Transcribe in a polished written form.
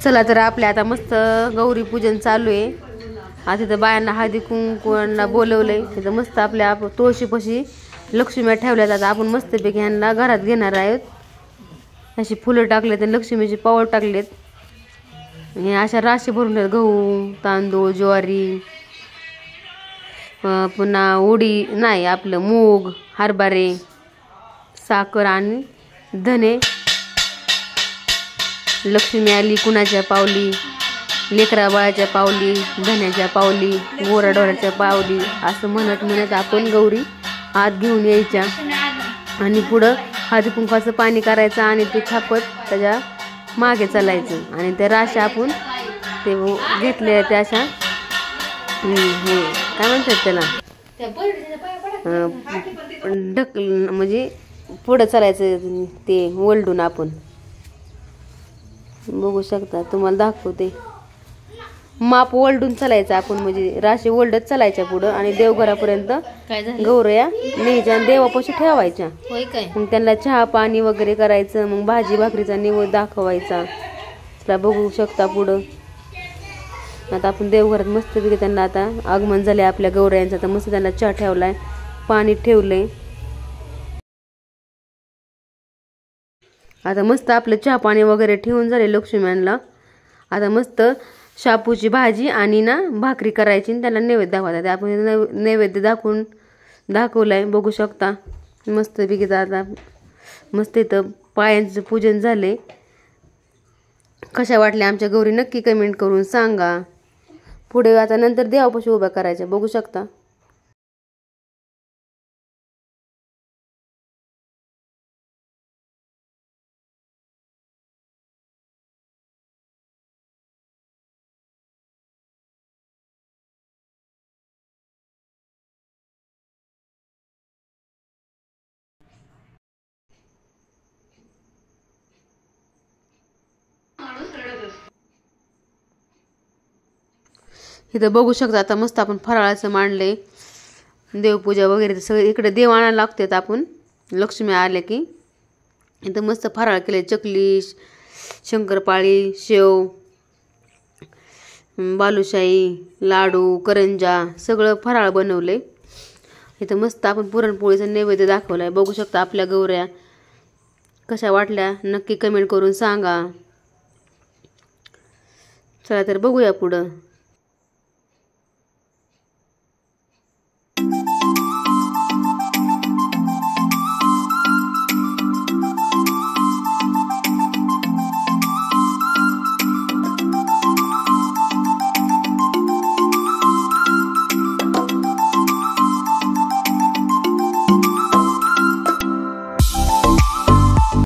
चला तर आपल्या आता मस्त गौरी पूजन चालू आहे। आता तिथं बायांना हळदी कुंकूला बोलवलंय। तिथं मस्त आपल्या तुळशीपाशी लक्ष्मी ठेवल्यात। आता आपण मस्तपैकी ह्यांना घरात घेणार आहोत। अशी फुलं टाकलेत आणि लक्ष्मीची पावळ टाकलेत। हे अशा राशी भरून गहू तांदूळ ज्वारी पुन्हा उडी नाही आपलं मूग हरभरे साखर आणि धने। लक्ष्मी आली कुणाच्या पावली लेकरा बाळाच्या पावली धन्याच्या पावली गोराडोराच्या पावली असं म्हणत म्हणत आपण गौरी आत घेऊन यायच्या आणि पुढं हळदी कुंकाचं पाणी करायचं आणि ते छापत त्याच्या मागे चालायचं आणि त्या राशा आपण ते घेतले त्या अशा हे काय म्हणतात त्याला ढकल म्हणजे पुढं चालायचं ते ओलडून आपण बघू शकता। तुम्हाला दाखवते माप ओलडून चालायचं आपण म्हणजे राशी ओलडत चालायच्या पुढं आणि देवघरापर्यंत गौऱ्या न्यायच्या आणि देवापाशी ठेवायच्या। मग त्यांना चहा पाणी वगैरे करायचं मग भाजी भाकरीचा निवेद दाखवायचा। चला बघू शकता पुढं आता आपण देवघरात मस्तपैकी त्यांना आता आगमन झाले आपल्या गौऱ्यांचं। आता मस्त त्यांना चहा ठेवलाय पाणी ठेवलंय। आता मस्त आपलं चहा पाणी वगैरे ठेवून झाले लक्ष्म्यांना। आता मस्त शापूची भाजी आणि ना भाकरी करायची आणि त्यांना नैवेद्य दाखवायचा। आपण नैवेद्य दाखवलाय बघू शकता मस्तपैकी। आता मस्त इथं पायांचं पूजन झाले। कशा वाटल्या आमच्या गौरी नक्की कमेंट करून सांगा। पुढे आता नंतर देवापाशी उभ्या करायच्या बघू शकता। इथं बघू शकता आता मस्त आपण फराळाचं मांडले देवपूजा वगैरे सगळे इकडे देव आणायला लागतात आपण लक्ष्मी आले की। इथं मस्त फराळ केले चकली शंकरपाळी शेव बालुशाही लाडू करंजा सगळं फराळ बनवले। इथं मस्त आपण पुरणपोळीचा नैवेद्य दाखवलाय बघू शकता। आपल्या गौऱ्या कशा वाटल्या नक्की कमेंट करून सांगा। चला तर बघूया पुढं।